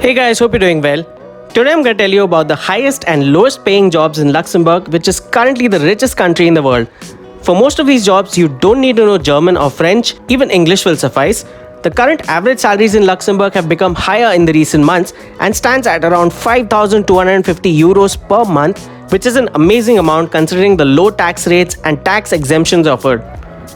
Hey guys, hope you're doing well. Today I'm going to tell you about the highest and lowest paying jobs in Luxembourg, which is currently the richest country in the world. For most of these jobs, you don't need to know German or French, even English will suffice. The current average salaries in Luxembourg have become higher in the recent months and stands at around 5,250 euros per month, which is an amazing amount considering the low tax rates and tax exemptions offered.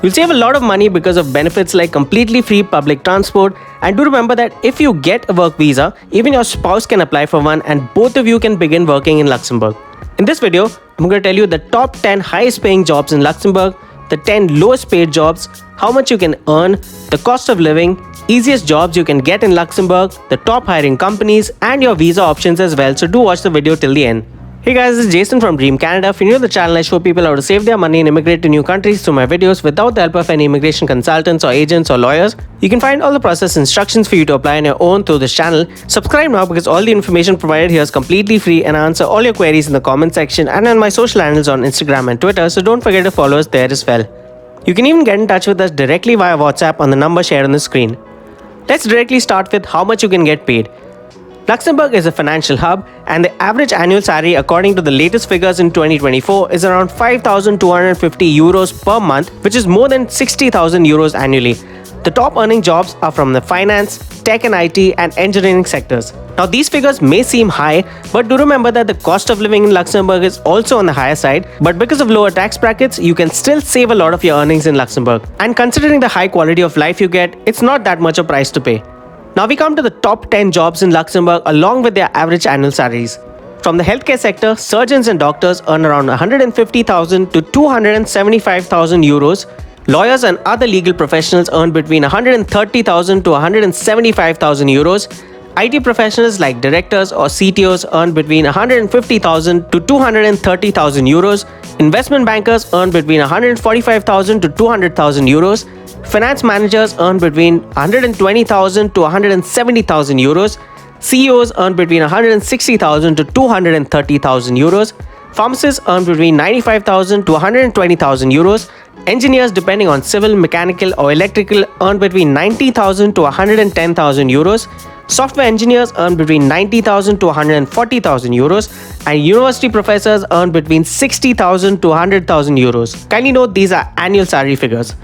You'll save a lot of money because of benefits like completely free public transport, and do remember that if you get a work visa, even your spouse can apply for one and both of you can begin working in Luxembourg. In this video, I'm going to tell you the top 10 highest paying jobs in Luxembourg, the 10 lowest paid jobs, how much you can earn, the cost of living, easiest jobs you can get in Luxembourg, the top hiring companies, and your visa options as well, so do watch the video till the end. Hey guys, this is Jason from Dream Canada. If you're new to the channel, I show people how to save their money and immigrate to new countries through my videos without the help of any immigration consultants or agents or lawyers. You can find all the process instructions for you to apply on your own through this channel. Subscribe now because all the information provided here is completely free and I answer all your queries in the comment section and on my social handles on Instagram and Twitter, so don't forget to follow us there as well. You can even get in touch with us directly via WhatsApp on the number shared on the screen. Let's directly start with how much you can get paid. Luxembourg is a financial hub, and the average annual salary according to the latest figures in 2024 is around 5,250 euros per month, which is more than 60,000 euros annually. The top earning jobs are from the finance, tech and IT, and engineering sectors. Now these figures may seem high, but do remember that the cost of living in Luxembourg is also on the higher side, but because of lower tax brackets, you can still save a lot of your earnings in Luxembourg. And considering the high quality of life you get, it's not that much a price to pay. Now we come to the top 10 jobs in Luxembourg along with their average annual salaries. From the healthcare sector, surgeons and doctors earn around 150,000 to 275,000 euros. Lawyers and other legal professionals earn between 130,000 to 175,000 euros. IT professionals like directors or CTOs earn between 150,000 to 230,000 euros. Investment bankers earn between 145,000 to 200,000 euros. Finance managers earn between 120,000 to 170,000 euros. CEOs earn between 160,000 to 230,000 euros. Pharmacists earn between 95,000 to 120,000 euros. Engineers, depending on civil, mechanical, or electrical, earn between 90,000 to 110,000 euros. Software engineers earn between 90,000 to 140,000 euros. And university professors earn between 60,000 to 100,000 euros. Kindly note these are annual salary figures.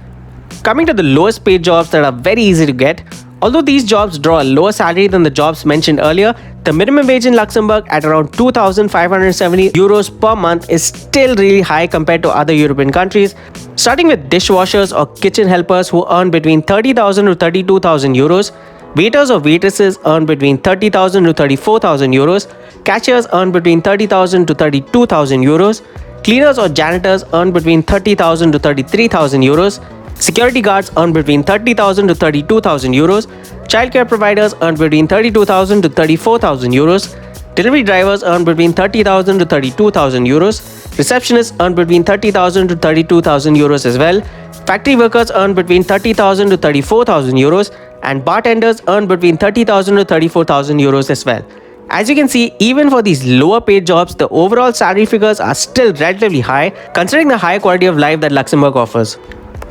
Coming to the lowest paid jobs that are very easy to get, although these jobs draw a lower salary than the jobs mentioned earlier, the minimum wage in Luxembourg at around 2,570 euros per month is still really high compared to other European countries. Starting with dishwashers or kitchen helpers who earn between 30,000 to 32,000 euros, waiters or waitresses earn between 30,000 to 34,000 euros, cashiers earn between 30,000 to 32,000 euros, cleaners or janitors earn between 30,000 to 33,000 euros, security guards earn between 30,000 to 32,000 euros. Childcare providers earn between 32,000 to 34,000 euros. Delivery drivers earn between 30,000 to 32,000 euros. Receptionists earn between 30,000 to 32,000 euros as well. Factory workers earn between 30,000 to 34,000 euros. And bartenders earn between 30,000 to 34,000 euros as well. As you can see, even for these lower paid jobs, the overall salary figures are still relatively high, considering the high quality of life that Luxembourg offers.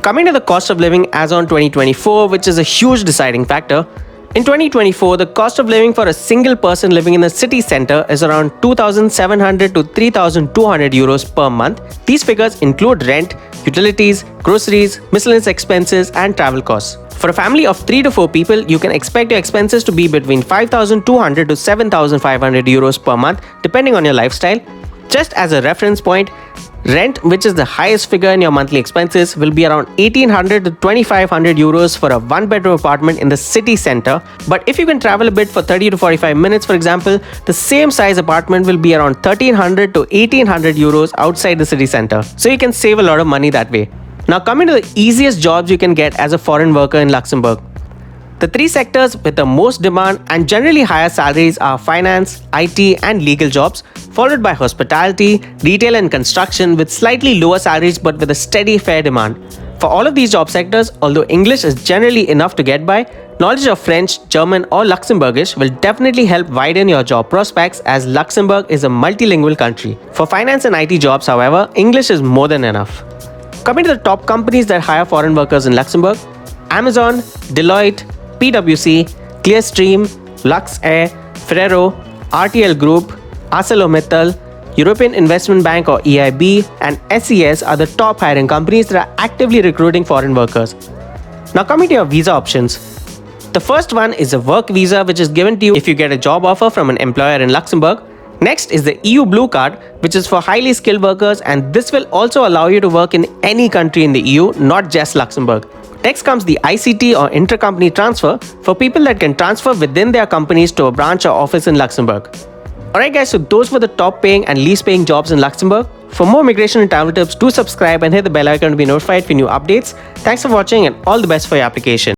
Coming to the cost of living as on 2024, which is a huge deciding factor. In 2024, the cost of living for a single person living in the city center is around 2,700 to 3,200 euros per month. These figures include rent, utilities, groceries, miscellaneous expenses, and travel costs. For a family of 3 to 4 people, you can expect your expenses to be between 5,200 to 7,500 euros per month, depending on your lifestyle. Just as a reference point, rent, which is the highest figure in your monthly expenses, will be around 1,800 to 2,500 euros for a one-bedroom apartment in the city center. But if you can travel a bit for 30 to 45 minutes, for example, the same size apartment will be around 1,300 to 1,800 euros outside the city center. So you can save a lot of money that way. Now coming to the easiest jobs you can get as a foreign worker in Luxembourg. The 3 sectors with the most demand and generally higher salaries are finance, IT, and legal jobs, followed by hospitality, retail, and construction with slightly lower salaries but with a steady fair demand. For all of these job sectors, although English is generally enough to get by, knowledge of French, German, or Luxembourgish will definitely help widen your job prospects as Luxembourg is a multilingual country. For finance and IT jobs, however, English is more than enough. Coming to the top companies that hire foreign workers in Luxembourg, Amazon, Deloitte, PwC, Clearstream, Lux Air, Ferrero, RTL Group, ArcelorMittal, European Investment Bank or EIB, and SES are the top hiring companies that are actively recruiting foreign workers. Now coming to your visa options. The first one is a work visa, which is given to you if you get a job offer from an employer in Luxembourg. Next is the EU Blue Card, which is for highly skilled workers, and this will also allow you to work in any country in the EU, not just Luxembourg. Next comes the ICT or intercompany transfer for people that can transfer within their companies to a branch or office in Luxembourg. Alright guys, so those were the top paying and least paying jobs in Luxembourg. For more migration and travel tips, do subscribe and hit the bell icon to be notified for new updates. Thanks for watching and all the best for your application.